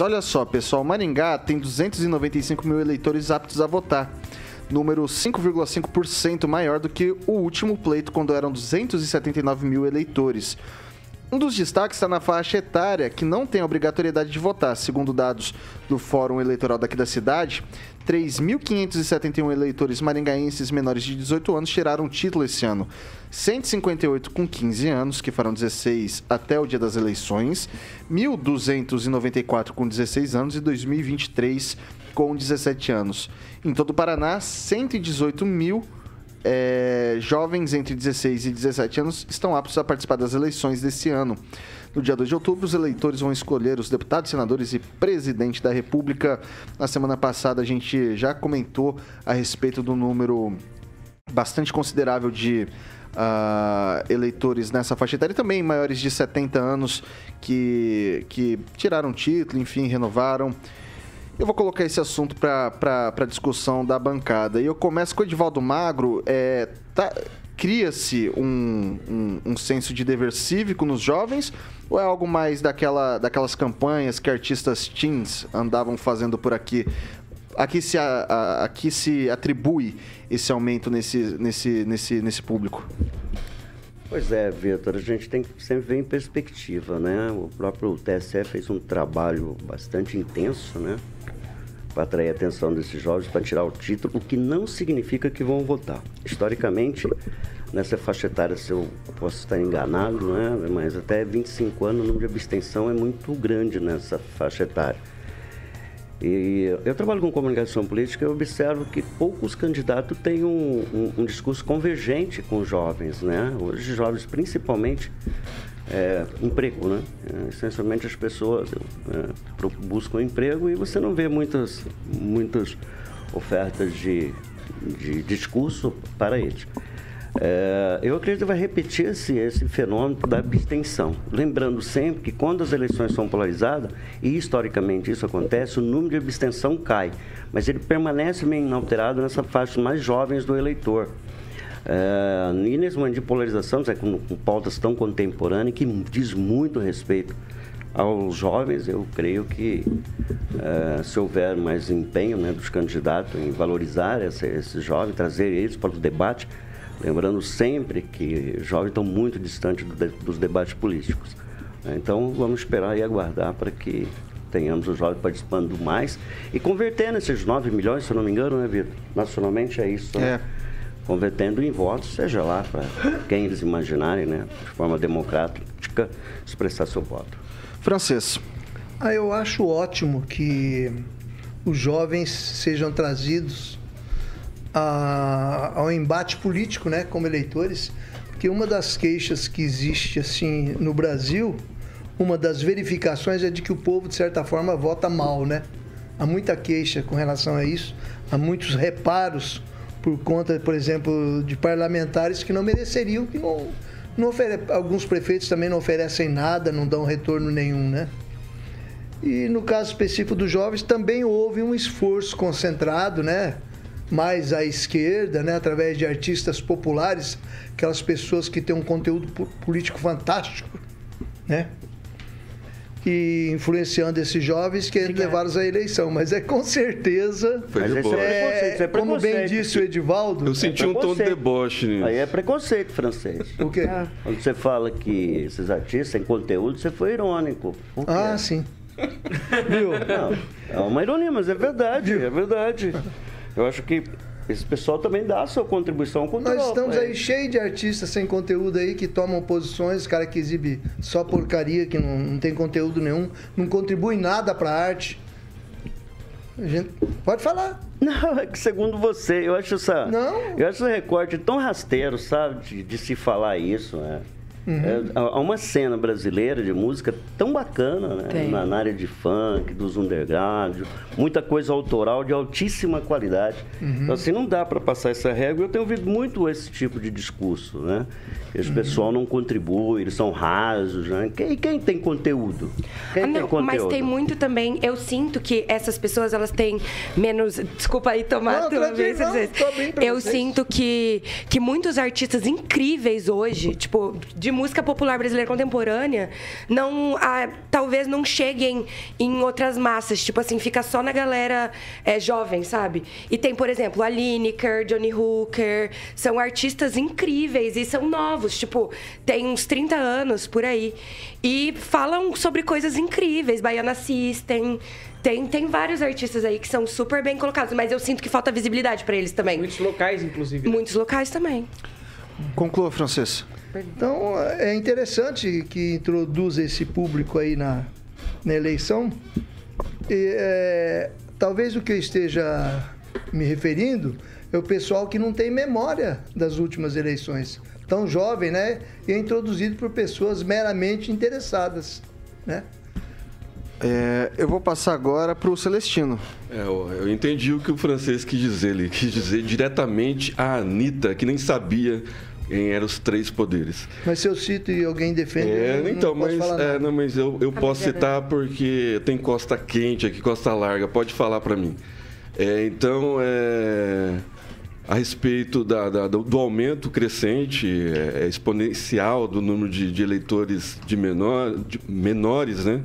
Olha só, pessoal, Maringá tem 295 mil eleitores aptos a votar. Número 5,5% maior do que o último pleito, quando eram 279 mil eleitores. Um dos destaques está na faixa etária, que não tem obrigatoriedade de votar. Segundo dados do Fórum Eleitoral daqui da cidade, 3.571 eleitores maringaenses menores de 18 anos tiraram título esse ano. 158 com 15 anos, que farão 16 até o dia das eleições, 1.294 com 16 anos e 2023 com 17 anos. Em todo o Paraná, 118 mil jovens entre 16 e 17 anos estão aptos a participar das eleições desse ano. No dia 2 de outubro, os eleitores vão escolher os deputados, senadores e presidente da República. Na semana passada, a gente já comentou a respeito do número bastante considerável de eleitores nessa faixa etária e também maiores de 70 anos que tiraram título, enfim, renovaram. Eu vou colocar esse assunto para discussão da bancada. E eu começo com o Edivaldo Magro. Cria-se um senso de dever cívico nos jovens ou é algo mais daquelas campanhas que artistas teens andavam fazendo por aqui? Aqui se atribui esse aumento nesse público? Pois é, Vitor, a gente tem que sempre ver em perspectiva, né? O próprio TSE fez um trabalho bastante intenso, né? Para atrair a atenção desses jovens, para tirar o título, o que não significa que vão votar. Historicamente, nessa faixa etária, se eu posso estar enganado, né? Mas até 25 anos o número de abstenção é muito grande nessa faixa etária. E eu trabalho com comunicação política e observo que poucos candidatos têm um discurso convergente com os jovens, né? Hoje, os jovens, principalmente, emprego, né? Essencialmente, as pessoas buscam emprego e você não vê muitas ofertas de discurso para eles. Eu acredito que vai repetir esse fenômeno da abstenção. Lembrando sempre que quando as eleições são polarizadas, e historicamente isso acontece, o número de abstenção cai, mas ele permanece meio inalterado nessa faixa mais jovens do eleitor. E nesse momento de polarização, com pautas tão contemporâneas, que diz muito respeito aos jovens, eu creio que se houver mais empenho, né, dos candidatos em valorizar esses jovens, trazer eles para o debate, lembrando sempre que jovens estão muito distantes dos debates políticos. Então, vamos esperar e aguardar para que tenhamos os jovens participando mais e convertendo esses 9 milhões, se eu não me engano, né, Vitor? Nacionalmente é isso, né? Convertendo em votos, seja lá para quem eles imaginarem, né, de forma democrática, expressar seu voto. Francês. Eu acho ótimo que os jovens sejam trazidos ao embate político, né, como eleitores, porque uma das queixas que existe assim no Brasil, uma das verificações é de que o povo, de certa forma, vota mal, né? Há muita queixa com relação a isso, há muitos reparos por conta, por exemplo, de parlamentares que não mereceriam, que não alguns prefeitos também não oferecem nada, não dão retorno nenhum, né? E no caso específico dos jovens, também houve um esforço concentrado, né? Mais à esquerda, né? Através de artistas populares, aquelas pessoas que têm um conteúdo político fantástico, né? E influenciando esses jovens, querendo levá-los à eleição. Mas com certeza... como bem disse o Edivaldo... Eu senti um tom de deboche nisso. Aí é preconceito, Francês. O quê? Quando você fala que esses artistas têm conteúdo, você foi irônico. Sim. Viu? Não, é uma ironia, mas é verdade, é verdade. Eu acho que esse pessoal também dá a sua contribuição cultural. Nós estamos aí cheios de artistas sem conteúdo aí, que tomam posições, cara que exibe só porcaria, que não tem conteúdo nenhum, não contribui nada para a arte. A gente pode falar. Não, é que segundo você, eu acho esse recorte tão rasteiro, sabe, de se falar isso, né? Há uma cena brasileira de música tão bacana, né? Na área de funk, dos underground, muita coisa autoral de altíssima qualidade. Então, assim, não dá para passar essa régua. Eu tenho ouvido muito esse tipo de discurso, né? Esse pessoal não contribui, eles são rasos, né? Quem tem conteúdo? Tem conteúdo? Mas tem muito também. Eu sinto que essas pessoas, elas têm menos... Desculpa aí tomar tua vez. Eu sinto que muitos artistas incríveis hoje, tipo, de música popular brasileira contemporânea talvez não cheguem em outras massas. Tipo assim, fica só na galera jovem, sabe? E tem, por exemplo, a Lineker, Johnny Hooker. São artistas incríveis e são novos. Tipo, tem uns 30 anos por aí. E falam sobre coisas incríveis. Baiana System. Tem vários artistas aí que são super bem colocados, mas eu sinto que falta visibilidade para eles também. Muitos locais, inclusive. Muitos locais também. Conclua, Francês. Então, é interessante que introduz esse público aí na eleição. E, talvez o que eu esteja me referindo é o pessoal que não tem memória das últimas eleições. Tão jovem, né? E é introduzido por pessoas meramente interessadas, né? Eu vou passar agora para o Celestino. Eu entendi o que o Francês quis dizer. Ele quis dizer diretamente a Anitta, que nem sabia quem eram os três poderes. Mas se eu cito e alguém defende, então, não posso falar nada. Mas eu posso citar porque tem costa quente aqui, costa larga. Pode falar para mim. A respeito do aumento crescente, exponencial do número de eleitores menores, né?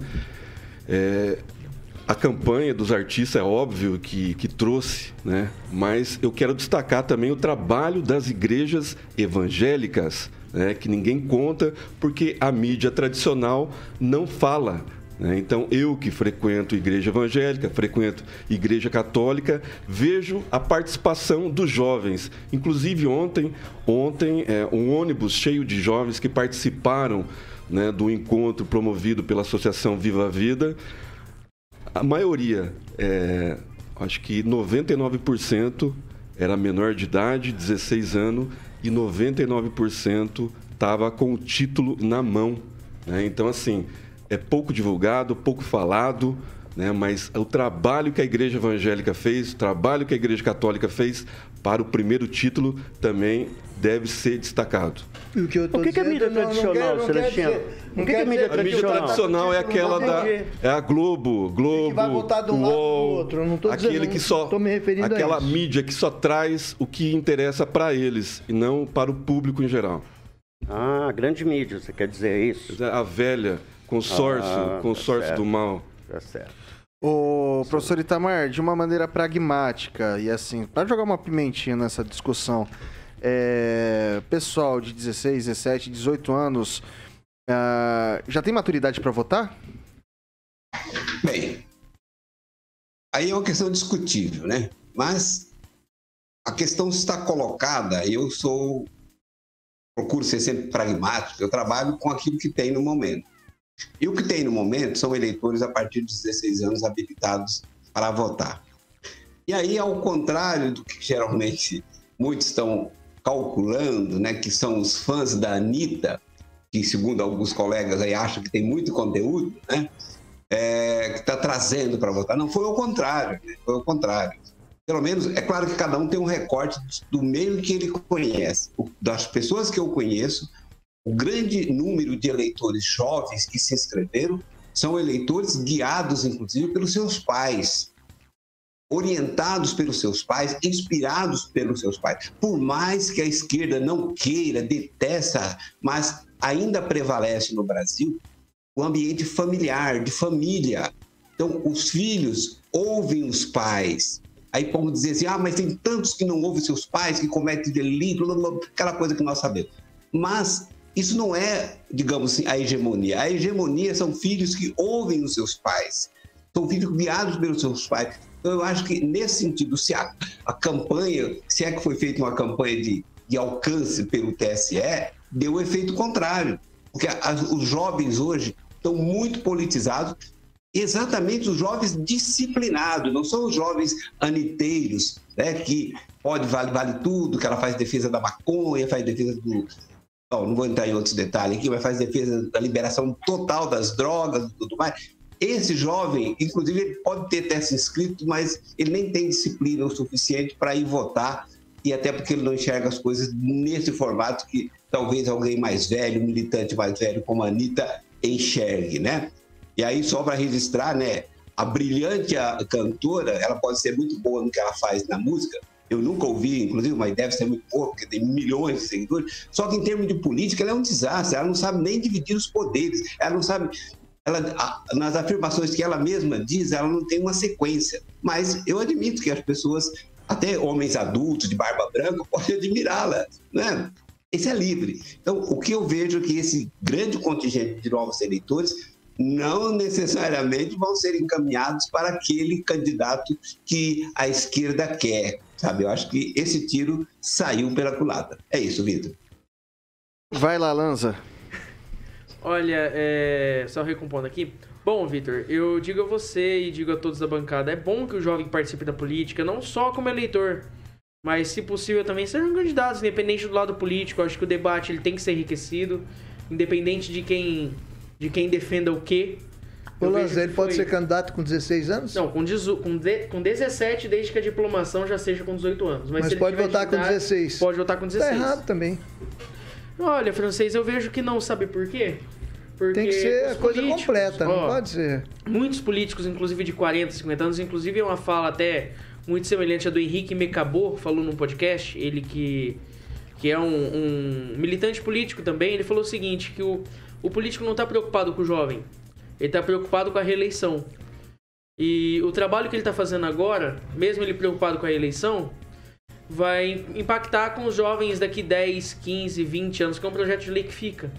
A campanha dos artistas é óbvio que trouxe, né? Mas eu quero destacar também o trabalho das igrejas evangélicas, né? Que ninguém conta porque a mídia tradicional não fala, né? Então, eu que frequento igreja evangélica, frequento igreja católica, vejo a participação dos jovens. Inclusive, ontem um ônibus cheio de jovens que participaram, né, do encontro promovido pela Associação Viva a Vida. A maioria, acho que 99% era menor de idade, 16 anos, e 99% estava com o título na mão, né? Então, assim, é pouco divulgado, pouco falado, né? Mas o trabalho que a igreja evangélica fez, o trabalho que a igreja católica fez para o primeiro título também deve ser destacado. O que é mídia tradicional, Celestino? O que é mídia tradicional? A mídia tradicional é aquela a Globo, que vai votar de um lado ou do outro. Eu não estou dizendo, estou me referindo a isso. Aquela mídia que só traz o que interessa para eles e não para o público em geral. Ah, grande mídia, você quer dizer isso? A velha, consórcio do mal. Tá certo. O professor Itamar, de uma maneira pragmática e assim, para jogar uma pimentinha nessa discussão, pessoal de 16, 17, 18 anos já tem maturidade para votar? Bem, aí é uma questão discutível, né? Mas a questão está colocada, procuro ser sempre pragmático, eu trabalho com aquilo que tem no momento. E o que tem no momento são eleitores a partir de 16 anos habilitados para votar. E aí, ao contrário do que geralmente muitos estão calculando, né, que são os fãs da Anitta, que segundo alguns colegas aí acham que tem muito conteúdo, né, que está trazendo para votar. Não, foi ao contrário, né? Foi ao contrário. Pelo menos, é claro que cada um tem um recorte do meio que ele conhece. Das pessoas que eu conheço, o grande número de eleitores jovens que se inscreveram são eleitores guiados, inclusive, pelos seus pais, orientados pelos seus pais, inspirados pelos seus pais. Por mais que a esquerda não queira, detesta, mas ainda prevalece no Brasil o ambiente familiar, de família. Então, os filhos ouvem os pais. Aí podemos dizer assim, mas tem tantos que não ouvem seus pais, que cometem delito, aquela coisa que nós sabemos. Mas isso não é, digamos assim, a hegemonia. A hegemonia são filhos que ouvem os seus pais, são filhos guiados pelos seus pais. Então, eu acho que, nesse sentido, se a campanha, se é que foi feita uma campanha de alcance pelo TSE, deu o efeito contrário. Porque os jovens hoje estão muito politizados, exatamente os jovens disciplinados, não são os jovens aniteiros, né, que vale tudo, que ela faz defesa da maconha, faz defesa do... Não vou entrar em outros detalhes aqui, mas faz defesa da liberação total das drogas e tudo mais. Esse jovem, inclusive, ele pode ter até se inscrito, mas ele nem tem disciplina o suficiente para ir votar, e até porque ele não enxerga as coisas nesse formato que talvez alguém mais velho, um militante mais velho como a Anitta, enxergue, né? E aí, só para registrar, né, a brilhante cantora, ela pode ser muito boa no que ela faz na música, Eu nunca ouvi, inclusive, mas deve ser muito pouco, porque tem milhões de seguidores. Só que em termos de política, ela é um desastre. Ela não sabe nem dividir os poderes. Ela não sabe... nas afirmações que ela mesma diz, ela não tem uma sequência. Mas eu admito que as pessoas, até homens adultos de barba branca, podem admirá-la, né? Esse é livre. Então, o que eu vejo é que esse grande contingente de novos eleitores não necessariamente vão ser encaminhados para aquele candidato que a esquerda quer, sabe? Eu acho que esse tiro saiu pela culatra. É isso, Vitor. Vai lá, Lanza. Olha, só recompondo aqui. Bom, Vitor, eu digo a você e digo a todos da bancada, é bom que o jovem participe da política, não só como eleitor, mas, se possível, também sejam candidatos, independente do lado político. Eu acho que o debate ele tem que ser enriquecido, independente de quem defenda o quê. Ô, Lanza, ele pode ser candidato com 16 anos? Não, com 17, desde que a diplomação já seja com 18 anos. Mas pode votar com 16. Pode votar com 16. Tá errado também. Olha, Francês, eu vejo que não, sabe por quê? Porque tem que ser a coisa completa, não pode ser. Muitos políticos, inclusive de 40, 50 anos, inclusive é uma fala até muito semelhante à do Henrique Mecabô, falou num podcast, ele que é um militante político também, ele falou o seguinte, que o político não está preocupado com o jovem, ele está preocupado com a reeleição. E o trabalho que ele está fazendo agora, mesmo ele preocupado com a reeleição, vai impactar com os jovens daqui 10, 15, 20 anos, que é um projeto de lei que fica.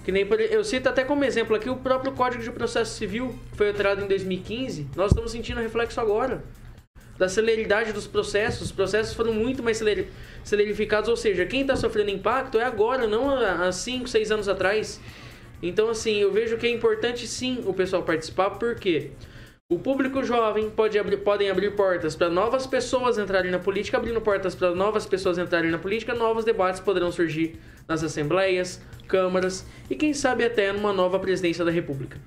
Que nem, eu cito até como exemplo aqui o próprio Código de Processo Civil, que foi alterado em 2015, nós estamos sentindo reflexo agora da celeridade dos processos. Os processos foram muito mais celerificados, ou seja, quem está sofrendo impacto é agora, não há 5, 6 anos atrás. Então, assim, eu vejo que é importante sim o pessoal participar, porque o público jovem podem abrir portas para novas pessoas entrarem na política, abrindo portas para novas pessoas entrarem na política, novos debates poderão surgir nas assembleias, câmaras e quem sabe até numa nova presidência da República.